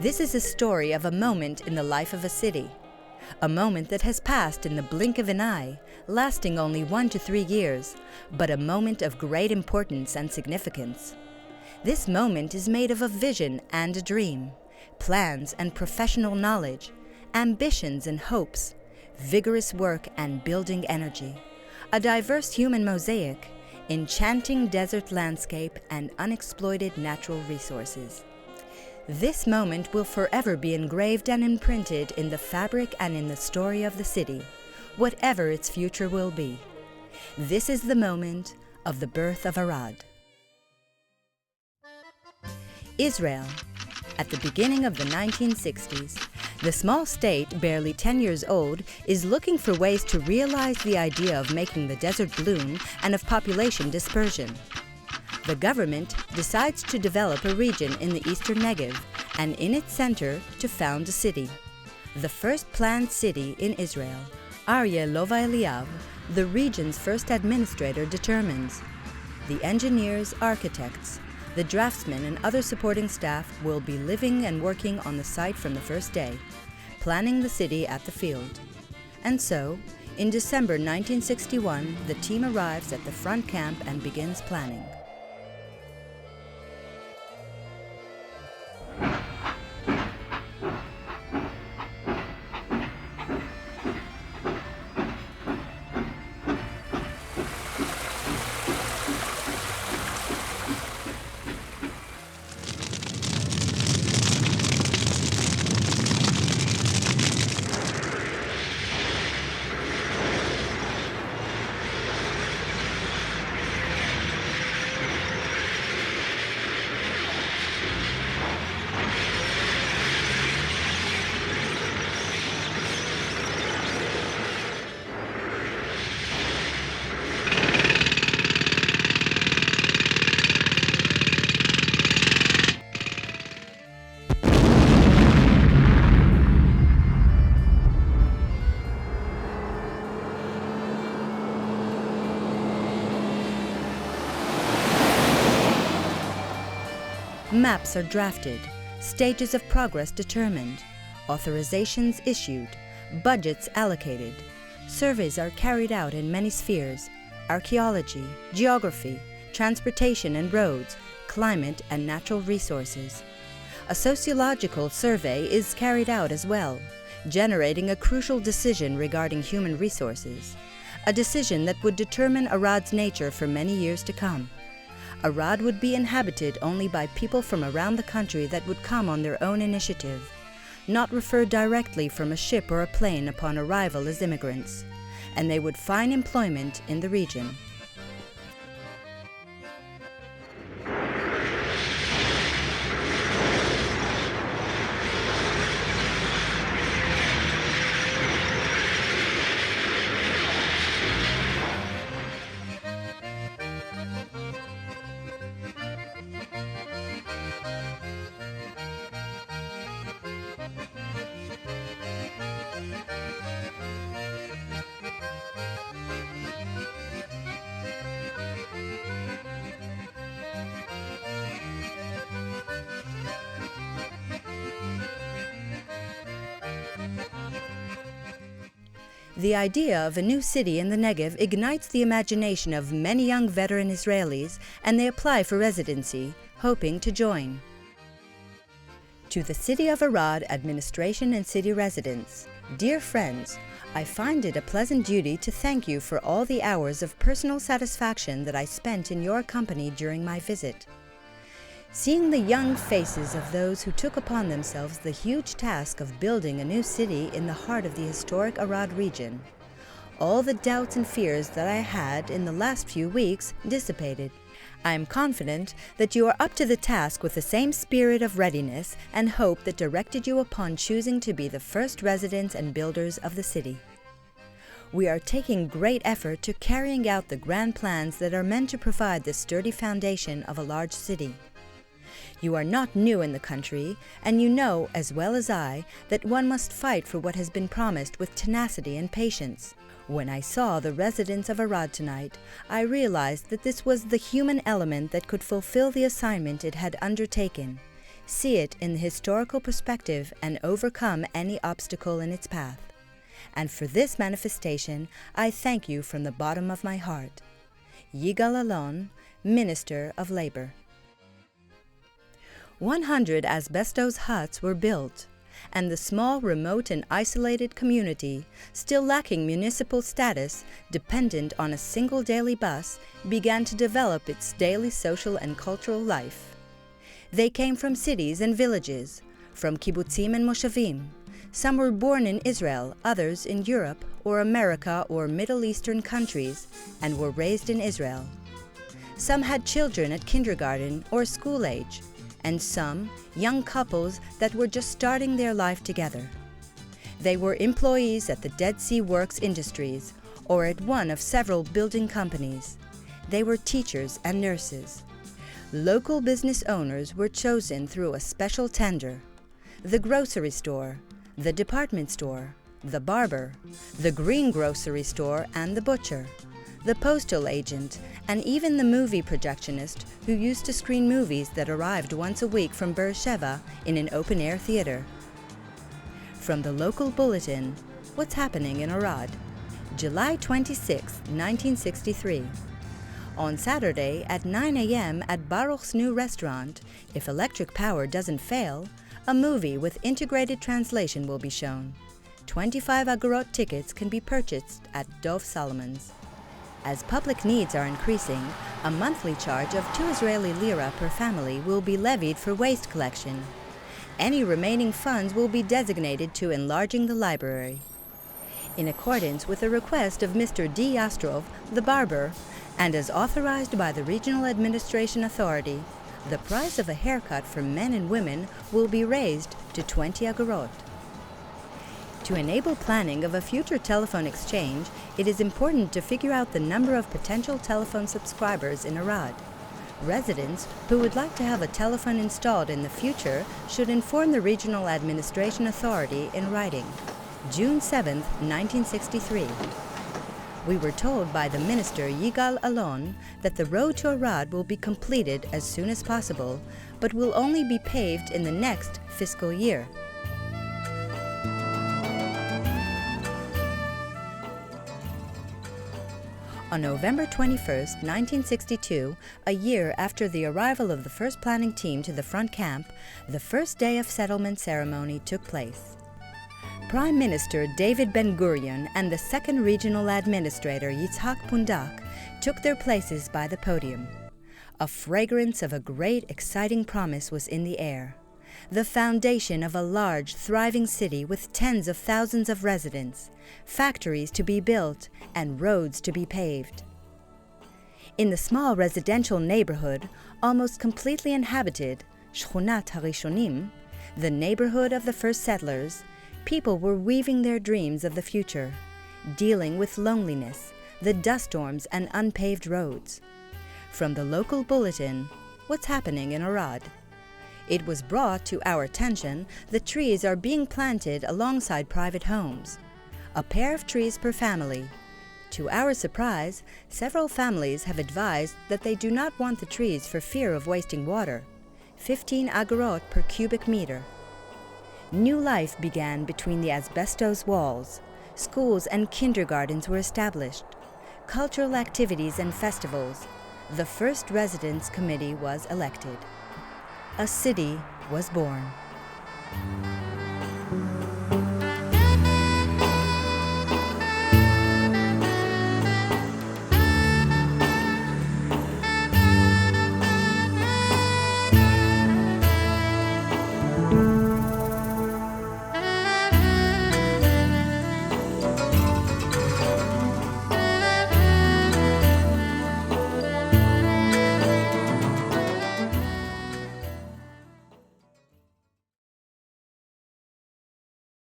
This is a story of a moment in the life of a city. A moment that has passed in the blink of an eye, lasting only 1 to 3 years, but a moment of great importance and significance. This moment is made of a vision and a dream, plans and professional knowledge, ambitions and hopes, vigorous work and building energy, a diverse human mosaic, enchanting desert landscape, and unexploited natural resources. This moment will forever be engraved and imprinted in the fabric and in the story of the city, whatever its future will be. This is the moment of the birth of Arad. Israel. At the beginning of the 1960s, the small state, barely 10 years old, is looking for ways to realize the idea of making the desert bloom and of population dispersion. The government decides to develop a region in the eastern Negev, and in its center to found a city. The first planned city in Israel, Aryeh Lova Eliav, the region's first administrator, determines. The engineers, architects, the draftsmen and other supporting staff will be living and working on the site from the first day, planning the city at the field. And so, in December 1961, the team arrives at the front camp and begins planning. Maps are drafted, stages of progress determined, authorizations issued, budgets allocated. Surveys are carried out in many spheres: archaeology, geography, transportation and roads, climate and natural resources. A sociological survey is carried out as well, generating a crucial decision regarding human resources, a decision that would determine Arad's nature for many years to come. Arad would be inhabited only by people from around the country that would come on their own initiative, not referred directly from a ship or a plane upon arrival as immigrants, and they would find employment in the region. The idea of a new city in the Negev ignites the imagination of many young veteran Israelis, and they apply for residency, hoping to join. To the City of Arad administration and city residents, dear friends, I find it a pleasant duty to thank you for all the hours of personal satisfaction that I spent in your company during my visit. Seeing the young faces of those who took upon themselves the huge task of building a new city in the heart of the historic Arad region, all the doubts and fears that I had in the last few weeks dissipated. I am confident that you are up to the task with the same spirit of readiness and hope that directed you upon choosing to be the first residents and builders of the city. We are taking great effort to carrying out the grand plans that are meant to provide the sturdy foundation of a large city. You are not new in the country, and you know, as well as I, that one must fight for what has been promised with tenacity and patience. When I saw the residents of Arad tonight, I realized that this was the human element that could fulfill the assignment it had undertaken, see it in the historical perspective, and overcome any obstacle in its path. And for this manifestation, I thank you from the bottom of my heart. Yigal Allon, Minister of Labor. 100 asbestos huts were built, and the small, remote, and isolated community, still lacking municipal status, dependent on a single daily bus, began to develop its daily social and cultural life. They came from cities and villages, from kibbutzim and moshavim. Some were born in Israel, others in Europe or America or Middle Eastern countries, and were raised in Israel. Some had children at kindergarten or school age, and some young couples that were just starting their life together. They were employees at the Dead Sea Works Industries or at one of several building companies. They were teachers and nurses. Local business owners were chosen through a special tender. The grocery store, the department store, the barber, the greengrocery store and the butcher, the postal agent, and even the movie projectionist who used to screen movies that arrived once a week from Beersheba in an open-air theater. From the local bulletin, What's Happening in Arad, July 26, 1963. On Saturday at 9 a.m. at Baruch's new restaurant, if electric power doesn't fail, a movie with integrated translation will be shown. 25 agorot tickets can be purchased at Dov Solomon's. As public needs are increasing, a monthly charge of 2 Israeli lira per family will be levied for waste collection. Any remaining funds will be designated to enlarging the library. In accordance with the request of Mr. D. Yastrov, the barber, and as authorized by the Regional Administration Authority, the price of a haircut for men and women will be raised to 20 agorot. To enable planning of a future telephone exchange, it is important to figure out the number of potential telephone subscribers in Arad. Residents who would like to have a telephone installed in the future should inform the Regional Administration Authority in writing. June 7, 1963. We were told by the Minister Yigal Allon that the road to Arad will be completed as soon as possible, but will only be paved in the next fiscal year. On November 21, 1962, a year after the arrival of the first planning team to the front camp, the first day of settlement ceremony took place. Prime Minister David Ben-Gurion and the second regional administrator Yitzhak Pundak took their places by the podium. A fragrance of a great, exciting promise was in the air. The foundation of a large, thriving city with tens of thousands of residents, factories to be built, and roads to be paved. In the small residential neighborhood, almost completely inhabited, Shchunat HaRishonim, the neighborhood of the first settlers, people were weaving their dreams of the future, dealing with loneliness, the dust storms, and unpaved roads. From the local bulletin, What's Happening in Arad? It was brought to our attention that trees are being planted alongside private homes. A pair of trees per family. To our surprise, several families have advised that they do not want the trees for fear of wasting water. 15 agorot per cubic meter. New life began between the asbestos walls. Schools and kindergartens were established. Cultural activities and festivals. The first residence committee was elected. A city was born.